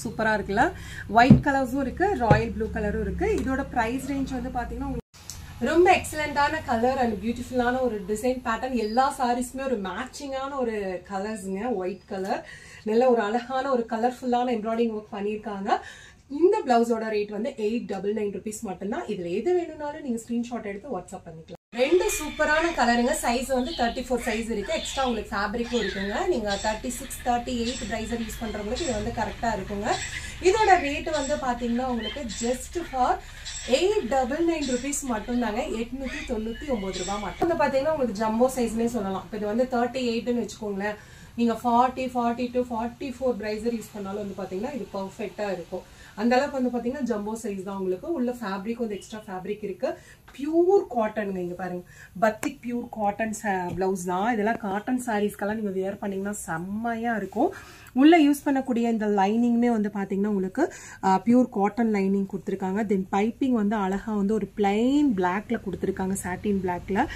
சூப்பரா இருக்குல்ல. ஒயிட் கலர்ஸும் இருக்கு, ராயல் ப்ளூ கலரும் இருக்கு. இதோட பிரைஸ் ரேஞ்ச் வந்து பாத்தீங்கன்னா ரொம்ப எக்ஸலண்டான கலர் அண்ட் பியூட்டிஃபுல்லான ஒரு டிசைன் பேட்டர்ன். எல்லா சாரீஸ்மே ஒரு மேட்சிங்கான ஒரு கலர்ஸுங்க. ஒயிட் கலர், நல்ல ஒரு அழகான ஒரு கலர்ஃபுல்லான எம்ப்ராய்டிங் ஒர்க் பண்ணியிருக்காங்க. இந்த பிளவுஸோட ரேட் வந்து 899 rupees மட்டும்தான். இதுல எது வேணும்னாலும் நீங்க ஸ்கிரீன்ஷாட் எடுத்து வாட்ஸ்அப் பண்ணிக்கலாம். 2 சூப்பரான கலருங்க. சைஸ் வந்து 34 சைஸ் இருக்கு. எக்ஸ்ட்ரா உங்களுக்கு ஃபேப்ரிக்கும் இருக்குங்க. நீங்க 36, 38 பிரைசர் யூஸ் பண்றவங்களுக்கு இது வந்து கரெக்டா இருக்குங்க. இதோட ரேட் வந்து பாத்தீங்கன்னா உங்களுக்கு ஜஸ்ட் ஃபார் 899 rupees மட்டும்தாங்க. 899 ரூபாய் மட்டும். வந்து பாத்தீங்கன்னா உங்களுக்கு ஜம்போ சைஸ்னே சொல்லலாம். இப்போ இது வந்து 38ன்னு வச்சுக்கோங்களேன். நீங்க 40, 42, 44 பிரைசர் யூஸ் பண்ணாலும் வந்து பாத்தீங்கன்னா இது பர்ஃபெக்டா இருக்கும். அந்த அளவுக்கு வந்து பாத்தீங்கன்னா ஜம்போ சைஸ் தான் உங்களுக்கு. உள்ள ஃபேப்ரிக் வந்து எக்ஸ்ட்ரா ஃபேப்ரிக் இருக்கு. பியூர் காட்டனுங்க. இங்க பாருங்க, பத்திக் பியூர் காட்டன் பிளவுஸ் தான். இதெல்லாம் காட்டன் சாரீஸ்க்கெல்லாம் நீங்க வேர் பண்ணீங்கன்னா செம்மையா இருக்கும். உள்ள யூஸ் பண்ணக்கூடிய இந்த லைனிங்குமே வந்து பாத்தீங்கன்னா உங்களுக்கு பியூர் காட்டன் லைனிங் கொடுத்துருக்காங்க. தென் பைப்பிங் வந்து அழகா வந்து ஒரு பிளைன் பிளாக்ல கொடுத்துருக்காங்க, சாட்டின் பிளாக்ல.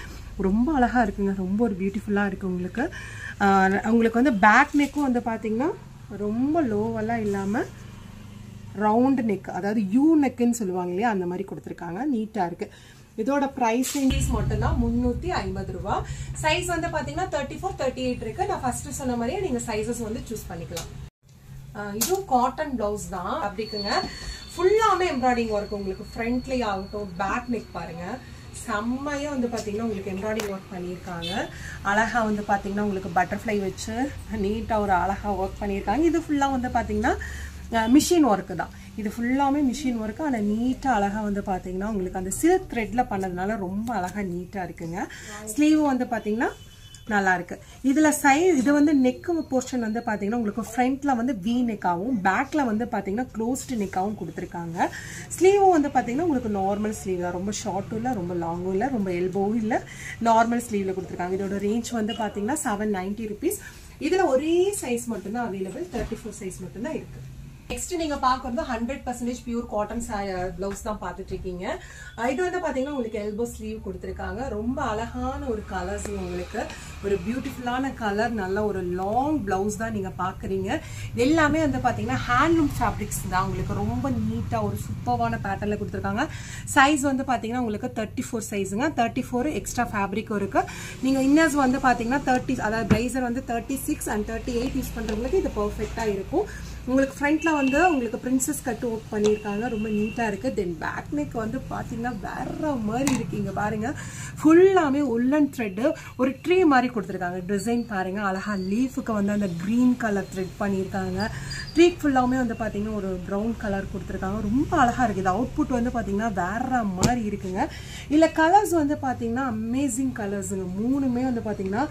ரொம்ப அழகா இருக்குங்க. ரொம்ப ஒரு பியூட்டிஃபுல்லா இருக்கு. உங்களுக்கு வந்து பேக் நெக்கும் வந்து பாத்தீங்கன்னா ரொம்ப லோவெல்லாம் இல்லாம ரவுண்ட் நெக், அதாவது யூ நெக்குன்னு சொல்லுவாங்க இல்லையா, அந்த மாதிரி கொடுத்துருக்காங்க. நீட்டா இருக்கு. இதோட பிரைஸ் ரேஞ்ச் மட்டும்தான் 350 ரூபாய். சைஸ் வந்து பாத்தீங்கன்னா 34, 38 இருக்கு. நான் ஃபர்ஸ்ட் சொன்ன மாதிரியே நீங்க சைஸஸ் வந்து சூஸ் பண்ணிக்கலாம். இதுவும் காட்டன் பிளவுஸ் தான். அப்படிக்குங்க ஃபுல்லாமே எம்ப்ராய்டிங் ஒர்க். உங்களுக்கு ஃப்ரண்ட்லயே ஆகட்டும், பேக் நெக் பாருங்க, செம்மையா வந்து பாத்தீங்கன்னா உங்களுக்கு எம்ப்ராய்டிங் ஒர்க் பண்ணியிருக்காங்க. அழகா வந்து பாத்தீங்கன்னா உங்களுக்கு பட்டர்ஃப்ளை வச்சு நீட்டா ஒரு அழகா ஒர்க் பண்ணியிருக்காங்க. இது ஃபுல்லா வந்து பாத்தீங்கன்னா மிஷின் ஒர்க்கு தான். இது ஃபுல்லாமே மிஷின் ஒர்க்கு. ஆனால் நீட்டாக அழகாக வந்து பார்த்தீங்கன்னா உங்களுக்கு அந்த சில்க் த்ரெட்ல பண்ணதுனால ரொம்ப அழகாக நீட்டாக இருக்குங்க. ஸ்லீவ் வந்து பார்த்தீங்கன்னா நல்லா இருக்கு. இதுல இது வந்து நெக் போர்ஷன் வந்து பாத்தீங்கன்னா உங்களுக்கு ஃப்ரண்ட்ல வந்து வி நெக்காவும், பேக்ல வந்து பாத்தீங்கன்னா க்ளோஸ்டு நெக்காவும் கொடுத்துருக்காங்க. ஸ்லீவும் வந்து பாத்தீங்கன்னா உங்களுக்கு நார்மல் ஸ்லீவ் தான். ரொம்ப ஷார்ட்டும் இல்லை, ரொம்ப லாங்கும் இல்லை, ரொம்ப எல்போவும் இல்லை, நார்மல் ஸ்லீவ்ல கொடுத்துருக்காங்க. இதோட ரேஞ்ச் வந்து பாத்தீங்கன்னா 790 rupees. இதுல ஒரே சைஸ் மட்டும்தான் அவைலபிள், 34 சைஸ் மட்டும்தான் இருக்கு. நெக்ஸ்ட் நீங்க பாக்குறது 100% பியூர் காட்டன் பிளவுஸ் தான் பாத்துட்டு இருக்கீங்க. இது வந்து பாத்தீங்கன்னா உங்களுக்கு எல்போ ஸ்லீவ் கொடுத்துருக்காங்க. ரொம்ப அழகான ஒரு கலர்ஸ், உங்களுக்கு ஒரு பியூட்டிஃபுல்லான கலர், நல்ல ஒரு லாங் பிளவுஸ் தான் நீங்க பாக்குறீங்க. எல்லாமே வந்து பாத்தீங்கன்னா ஹேண்ட்லூம் ஃபேப்ரிக்ஸ் தான். உங்களுக்கு ரொம்ப நீட்டா ஒரு சூப்பரான பேட்டர்ல கொடுத்துருக்காங்க. சைஸ் வந்து பாத்தீங்கன்னா உங்களுக்கு 34 சைஸுங்க. 34 எக்ஸ்ட்ரா ஃபேப்ரிக்கும் இருக்கு. நீங்க இன்னர்ஸ் வந்து பாத்தீங்கன்னா 30, அதாவது பிரைசர் வந்து 36 and 38 யூஸ் பண்றவங்களுக்கு இது பெர்ஃபெக்ட்டா இருக்கும். உங்களுக்கு ஃப்ரண்ட்ல வந்து உங்களுக்கு பிரின்சஸ் கட் ஒர்க் பண்ணியிருக்காங்க. ரொம்ப நீட்டா இருக்கு. தென் பேக் நெக் வந்து பாத்தீங்கன்னா வேற மாதிரி இருக்கீங்க பாருங்க. ஃபுல்லாமே உள்ளன் த்ரெட், ஒரு ட்ரீ மாதிரி கொடுத்துருக்காங்க. டிசைன் பாருங்க, அழகா லீஃபுக்கு வந்து அந்த கிரீன் கலர் த்ரெட் பண்ணியிருக்காங்க. ட்ரீக் ஃபுல்லாமே வந்து பாத்தீங்கன்னா ஒரு ப்ரௌன் கலர் கொடுத்துருக்காங்க. ரொம்ப அழகா இருக்கு. இது அவுட்புட் வந்து பாத்தீங்கன்னா வேற மாதிரி இருக்குங்க. இல்ல கலர்ஸ் வந்து பாத்தீங்கன்னா அமேசிங் கலர்ஸுங்க. 3மே வந்து பாத்தீங்கன்னா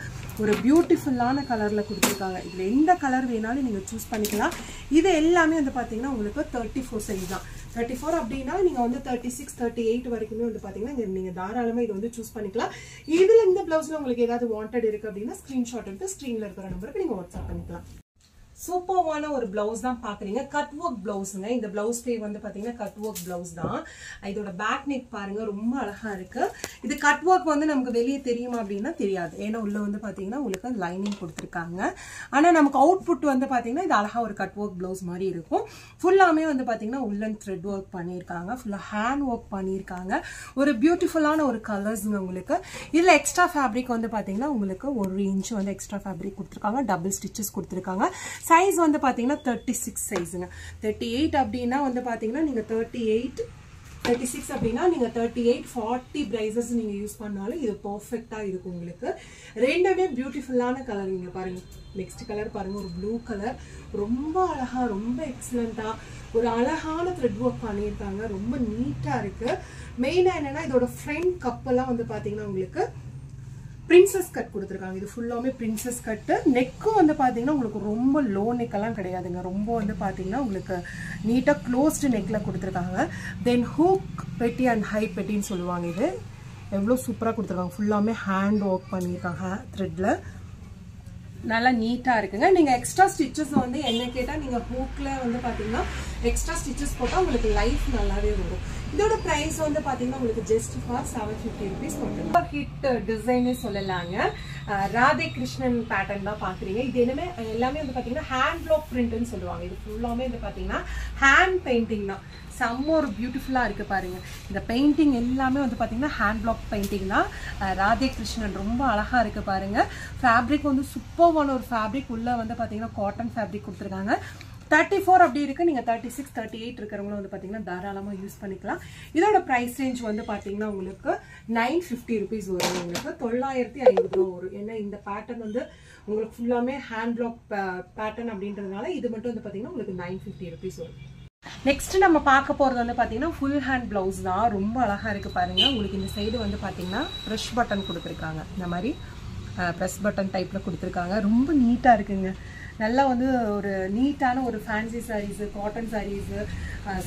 ஒரு பியூட்டிஃபுல்லான கலர்ல கொடுத்துருக்காங்க. இதுல எந்த கலர் வேணாலும் நீங்க சூஸ் பண்ணிக்கலாம். இது எல்லாமே வந்து பாத்தீங்கன்னா உங்களுக்கு 34 சைஸ் தான். 34 அப்படின்னா நீங்க வந்து 36, 38 வரைக்குமே வந்து பாத்தீங்கன்னா நீங்க தாராளமா இது வந்து சூஸ் பண்ணிக்கலாம். இதுல இந்த பிளவுஸ்ல உங்களுக்கு ஏதாவது வாண்டட் இருக்கு அப்படின்னா ஸ்கிரீன்ஷாட் எடுத்து ஸ்கிரீன்ல இருக்கிற நம்பருக்கு நீங்க வாட்ஸ்அப் பண்ணிக்கலாம். சூப்பர்வான ஒரு பிளவுஸ் தான் பாக்குறீங்க. கட் ஒர்க் பிளவுஸ்ங்க. இந்த பிளவுஸ் பே வந்து பாத்தீங்கன்னா கட் ஒர்க் பிளவுஸ் தான். இதோட பேக் நெக் பாருங்க, ரொம்ப அழகா இருக்கு. இது கட் ஒர்க் வந்து நமக்கு வெளியே தெரியுமா அப்படின்னா தெரியாது. ஏன்னா உள்ள வந்து பாத்தீங்கன்னா உங்களுக்கு லைனிங் கொடுத்துருக்காங்க. ஆனா நமக்கு அவுட்புட் வந்து பாத்தீங்கன்னா இது அழகா ஒரு கட் ஒர்க் பிளவுஸ் மாதிரி இருக்கும். ஃபுல்லாமே வந்து பாத்தீங்கன்னா உள்ளன் த்ரெட் ஒர்க் பண்ணிருக்காங்க. ஃபுல்லா ஹேண்ட் ஒர்க் பண்ணிருக்காங்க. ஒரு பியூட்டிஃபுல்லான ஒரு கலர்ஸ்ங்க உங்களுக்கு. இதுல எக்ஸ்ட்ரா ஃபேப்ரிக் வந்து பாத்தீங்கன்னா உங்களுக்கு 1 இன்ச் வந்து எக்ஸ்ட்ரா ஃபேப்ரிக் கொடுத்துருக்காங்க. டபுள் ஸ்டிச்சஸ் கொடுத்துருக்காங்க. சைஸ் வந்து பாத்தீங்கன்னா 36 சைஸுங்க. 38 அப்படின்னா வந்து பாத்தீங்கன்னா நீங்க 36 அப்படின்னா நீங்க 38 40 பிரைசஸ் நீங்க யூஸ் பண்ணாலும் இது பெர்ஃபெக்ட்டா இருக்கும் உங்களுக்கு. ரெண்டுமே பியூட்டிஃபுல்லான கலர். நீங்க பாருங்க, நெக்ஸ்ட் கலர் பாருங்க, ஒரு ப்ளூ கலர். ரொம்ப அழகா, ரொம்ப எக்ஸலண்டா ஒரு அழகான த்ரெட் ஒர்க் பண்ணியிருக்காங்க. ரொம்ப நீட்டா இருக்கு. மெயினா என்னன்னா இதோட ஃப்ரண்ட் கப்பெல்லாம் வந்து பாத்தீங்கன்னா உங்களுக்கு பிரின்சஸ் கட் கொடுத்துருக்காங்க. இது ஃபுல்லாமே பிரின்சஸ் கட்டு. நெக்கும் வந்து பாத்தீங்கன்னா உங்களுக்கு ரொம்ப லோ நெக் எல்லாம் கிடையாதுங்க. ரொம்ப வந்து பாத்தீங்கன்னா உங்களுக்கு நீட்டா க்ளோஸ்டு நெக்ல கொடுத்துருக்காங்க. தென் ஹூக் பெட்டி அண்ட் ஹை பெட்டின்னு சொல்லுவாங்க. இது எவ்வளோ சூப்பரா கொடுத்துருக்காங்க. ஃபுல்லாமே ஹேண்ட் ஒர்க் பண்ணியிருக்காங்க த்ரெட்ல. நல்லா நீட்டா இருக்குங்க. நீங்க எக்ஸ்ட்ரா ஸ்டிச்சஸ் வந்து என்ன கேட்டா நீங்க ஹூக்ல வந்து பாத்தீங்கன்னா எக்ஸ்ட்ரா ஸ்டிச்சஸ் போட்டா உங்களுக்கு லைஃப் நல்லாவே வரும். இதோட பிரைஸ் வந்து பாத்தீங்கன்னா உங்களுக்கு ஜஸ்ட் ஃபார் 750 rupees மட்டும். ஹிட் டிசைனே சொல்லலாங்க. ராதே கிருஷ்ணன் பேட்டர்ன் தான் பாக்குறீங்க. இது எல்லாமே வந்து பாத்தீங்கன்னா ஹேண்ட் பிளாக் பிரிண்ட்னு சொல்லுவாங்க. இது ஃபுல்லாமே வந்து பாத்தீங்கன்னா ஹேண்ட் பெயிண்டிங் தான். செம்ம ஒரு பியூட்டிஃபுல்லா இருக்கு பாருங்க. இந்த பெயிண்டிங் எல்லாமே வந்து பாத்தீங்கன்னா ஹேண்ட் பிளாக் பெயிண்டிங் தான். ராதே கிருஷ்ணன் ரொம்ப அழகா இருக்கு பாருங்க. ஃபேப்ரிக் வந்து சூப்பர்வான ஒரு ஃபேப்ரிக். உள்ள வந்து பாத்தீங்கன்னா காட்டன் ஃபேப்ரிக் கொடுத்துருக்காங்க. 34 அப்படி இருக்கு. நீங்க 36 38 இருக்கிறவங்களும் வந்து பாத்தீங்கன்னா தாராளமா யூஸ் பண்ணிக்கலாம். இதோட பிரைஸ் ரேஞ்ச் வந்து பாத்தீங்கன்னா உங்களுக்கு 950 rupees வரும். உங்களுக்கு 950 ரூபா வரும். ஏன்னா இந்த பேட்டர்ன் வந்து உங்களுக்கு ஃபுல்லாமே ஹேண்ட் பிளாக் பேட்டர்ன் அப்படின்றதுனால இது மட்டும் வந்து பாத்தீங்கன்னா உங்களுக்கு 950 rupees வரும். நெக்ஸ்ட் நம்ம பார்க்க போறது வந்து பாத்தீங்கன்னா ஃபுல் ஹேண்ட் பிளவுஸ் தான். ரொம்ப அழகா இருக்கு பாருங்க. உங்களுக்கு இந்த சைடு வந்து பாத்தீங்கன்னா பிரஷ் பட்டன் கொடுத்துருக்காங்க. இந்த மாதிரி பிரஷ் பட்டன் டைப்ல கொடுத்துருக்காங்க. ரொம்ப நீட்டா இருக்குங்க. நல்லா வந்து ஒரு நீட்டான ஒரு ஃபேன்சி சாரீஸ், காட்டன் சாரீஸ்,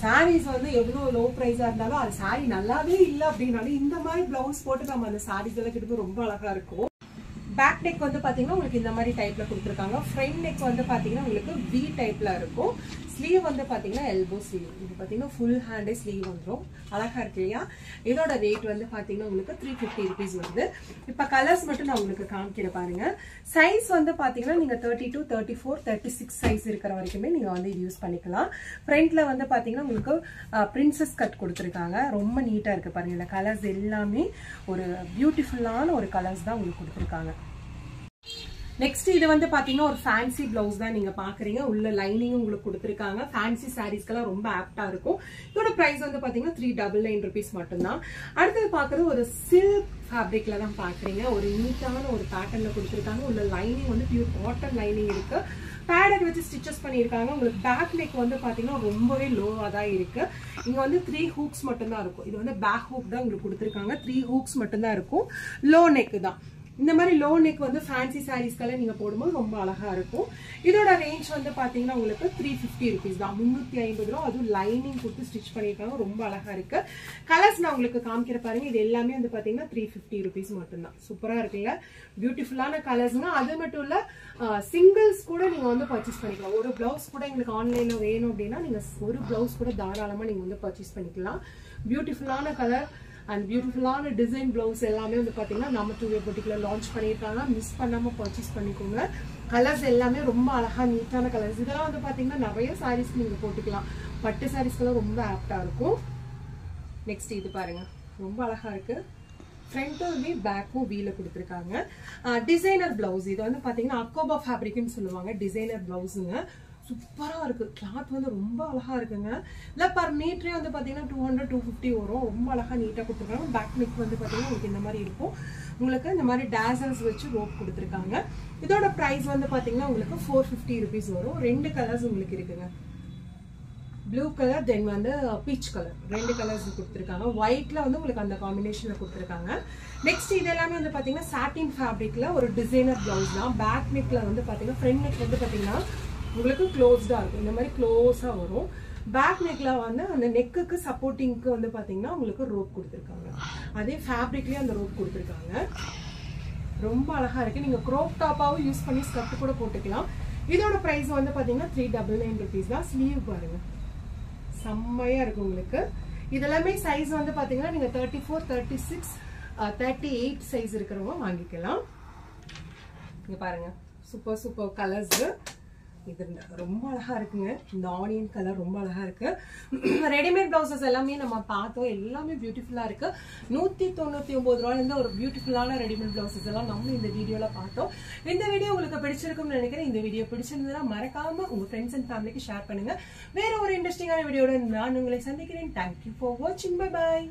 சாரீஸ் வந்து எவ்வளோ லோ ப்ரைஸா இருந்தாலும் அது சாரீ நல்லாவே இல்லை அப்படின்னாலும் இந்த மாதிரி பிளவுஸ் போட்டு நம்ம அந்த சாரீஸ் எல்லாம் கிட்ட ரொம்ப அழகா இருக்கும். பேக் நெக் வந்து பாத்தீங்கன்னா உங்களுக்கு இந்த மாதிரி டைப்ல கொடுத்துருக்காங்க. ஃப்ரண்ட் நெக் வந்து பாத்தீங்கன்னா உங்களுக்கு வி டைப்ல இருக்கும். ஸ்லீவ் வந்து பாத்தீங்கன்னா எல்போ ஸ்லீவ். இது பாத்தீங்கன்னா ஃபுல் ஹேண்டே ஸ்லீவ் வந்துடும். அழகா இருக்கு இல்லையா? இதோட ரேட் வந்து பாத்தீங்கன்னா உங்களுக்கு 350 rupees வருது. இப்ப கலர்ஸ் மட்டும் நான் உங்களுக்கு காமிக்கிற பாருங்க. சைஸ் வந்து பாத்தீங்கன்னா நீங்க 32 34 36 சைஸ் இருக்கிற வரைக்குமே நீங்க வந்து இது யூஸ் பண்ணிக்கலாம். ஃப்ரண்ட்ல வந்து பாத்தீங்கன்னா உங்களுக்கு பிரின்சஸ் கட் கொடுத்துருக்காங்க. ரொம்ப நீட்டா இருக்கு பாருங்க. இந்த கலர்ஸ் எல்லாமே ஒரு பியூட்டிஃபுல்லான ஒரு கலர்ஸ் தான் உங்களுக்கு கொடுத்துருக்காங்க. நெக்ஸ்ட் இது வந்து பாத்தீங்கன்னா ஒரு ஃபேன்சி பிளவுஸ் தான் நீங்க பாக்குறீங்க. உள்ள லைனிங் உங்களுக்கு கொடுத்துருக்காங்க. ஃபேன்சி சாரீஸ்க்கெல்லாம் ரொம்ப ஆப்டா இருக்கும். இதோட பிரைஸ் வந்து பாத்தீங்கன்னா 399 rupees மட்டும்தான். அடுத்தது பாக்குறது ஒரு சில்க் ஃபேப்ரிக்ல தான் பாக்குறீங்க. ஒரு நீட்டான ஒரு பேட்டர்ன்ல கொடுத்துருக்காங்க. உள்ள லைனிங் வந்து பியூர் காட்டன் லைனிங் இருக்கு. பேடட் வச்சு ஸ்டிச்சஸ் பண்ணியிருக்காங்க. உங்களுக்கு பேக் நெக் வந்து பாத்தீங்கன்னா ரொம்பவே லோவா தான் இருக்கு. இங்க வந்து 3 ஹூக்ஸ் மட்டும் தான் இருக்கும். இது வந்து பேக் ஹூக் தான் உங்களுக்கு கொடுத்துருக்காங்க. 3 ஹூக்ஸ் மட்டும் தான் இருக்கும். லோ நெக் தான். இந்த மாதிரி லோ நெக் வந்து ஃபேன்சி சாரீஸ்க்கெல்லாம் நீங்க போடும்போது ரொம்ப அழகா இருக்கும். இதோட ரேஞ்ச் வந்து பாத்தீங்கன்னா உங்களுக்கு 350 rupees தான். 350 ரூபா. அதுவும் லைனிங் கொடுத்து ஸ்டிச் பண்ணிருக்காங்க. ரொம்ப அழகா இருக்கு. கலர்ஸ் நான் உங்களுக்கு காமிக்கிற பாருங்க. இது எல்லாமே வந்து பாத்தீங்கன்னா 350 rupees மட்டும்தான். சூப்பரா இருக்குல்ல? பியூட்டிஃபுல்லான கலர்ஸ்ங்க. அது மட்டும் இல்ல சிங்கிள்ஸ் கூட நீங்க வந்து பர்ச்சேஸ் பண்ணிக்கலாம். ஒரு பிளவுஸ் கூட எங்களுக்கு ஆன்லைன்ல வேணும் அப்படின்னா நீங்க ஒரு பிளவுஸ் கூட தாராளமா நீங்க வந்து பர்ச்சேஸ் பண்ணிக்கலாம். பியூட்டிஃபுல்லான கலர் அண்ட் பியூட்டிஃபுல்லான டிசைன் பிளவுஸ் எல்லாமே வந்து பாத்தீங்கன்னா நம்ம டூவே பொட்டிக்ல லான்ச் பண்ணிருக்காங்க. மிஸ் பண்ணாம பர்ச்சேஸ் பண்ணிக்கோங்க. கலர்ஸ் எல்லாமே ரொம்ப அழகா நீட்டான கலர்ஸ். இதெல்லாம் வந்து பாத்தீங்கன்னா நிறைய சாரீஸ்க்கு நீங்க போட்டுக்கலாம். பட்டு சாரீஸ்க்கெல்லாம் ரொம்ப ஆப்டா இருக்கும். நெக்ஸ்ட் இது பாருங்க. ரொம்ப அழகா இருக்கு. ஃப்ரண்ட்டுமே பேக்கும் வீல கொடுத்துருக்காங்க. Designer blouse. இது வந்து பாத்தீங்கன்னா அக்கோபா ஃபேப்ரிக்னு சொல்லுவாங்க. டிசைனர் பிளவுஸுங்க. சூப்பரா இருக்கு. கிளாத் வந்து ரொம்ப அழகா இருக்குங்க. இல்ல பர் மீட்டரே வந்து பாத்தீங்கன்னா 200 250 வரும். ரொம்ப அழகா நீட்டா கொடுத்துருக்காங்க. பேக் நெக் வந்து பாத்தீங்கன்னா உங்களுக்கு இந்த மாதிரி இருக்கும். உங்களுக்கு இந்த மாதிரி டேசல்ஸ் வச்சு ரோப் கொடுத்துருக்காங்க. இதோட பிரைஸ் வந்து பாத்தீங்கன்னா உங்களுக்கு 450 rupees வரும். 2 கலர்ஸ் உங்களுக்கு இருக்குங்க. ப்ளூ கலர் தென் வந்து பீச் கலர். 2 கலர்ஸ் கொடுத்துருக்காங்க. ஒயிட்ல வந்து உங்களுக்கு அந்த காம்பினேஷன்ல கொடுத்துருக்காங்க. நெக்ஸ்ட் இது எல்லாமே வந்து பாத்தீங்கன்னா சாட்டின் ஃபேப்ரிக்ல ஒரு டிசைனர் பிளவுஸ் தான். பேக் நெக்ல வந்து பாத்தீங்கன்னா ஃப்ரண்ட் நெக் வந்து பாத்தீங்கன்னா உங்களுக்கு க்ளோஸ்டா இருக்கும். இந்த மாதிரி க்ளோஸா வரும். பேக் நெக்ல வந்து அந்த நெக்குக்கு சப்போர்ட்டிங்க்கு வந்து பாத்தீங்கன்னா உங்களுக்கு ரோப் கொடுத்துருக்காங்க. அதே ஃபேப்ரிக்லயே அந்த ரோப் கொடுத்துருக்காங்க. ரொம்ப அழகா இருக்கு. நீங்க க்ரோப் டாப்பாவும் யூஸ் பண்ணி ஸ்கர்ட் கூட போட்டுக்கலாம். இதோட பிரைஸ் வந்து பாத்தீங்கன்னா 399 rupees தான். ஸ்லீவ் பாருங்க செம்மையா இருக்கு உங்களுக்கு. இதெல்லாமே சைஸ் வந்து பாத்தீங்கன்னா நீங்க 34, 36, 38 சைஸ் இருக்கிறவங்க வாங்கிக்கலாம். இங்க பாருங்க சூப்பர் சூப்பர் கலர்ஸ். இது ரொம்ப அழகா இருக்குங்க. இந்த ஆனியன் கலர் ரொம்ப அழகா இருக்கு. ரெடிமேட் பிளவுசஸ் எல்லாமே நம்ம பார்த்தோம், எல்லாமே பியூட்டிஃபுல்லா இருக்கு. 199 ரூபாயில இருந்து ஒரு பியூட்டிஃபுல்லான ரெடிமேட் பிளவுசஸ் எல்லாம் நம்ம இந்த வீடியோல பார்த்தோம். இந்த வீடியோ உங்களுக்கு பிடிச்சிருக்கும்னு நினைக்கிறேன். இந்த வீடியோ பிடிச்சிருந்ததுன்னா மறக்காம உங்க ஃப்ரெண்ட்ஸ் அண்ட் ஃபேமிலிக்கு ஷேர் பண்ணுங்க. வேற ஒரு இன்ட்ரெஸ்டிங்கான வீடியோட நான் உங்களை சந்திக்கிறேன். தேங்க்யூ ஃபார் வாட்சிங். Bye bye.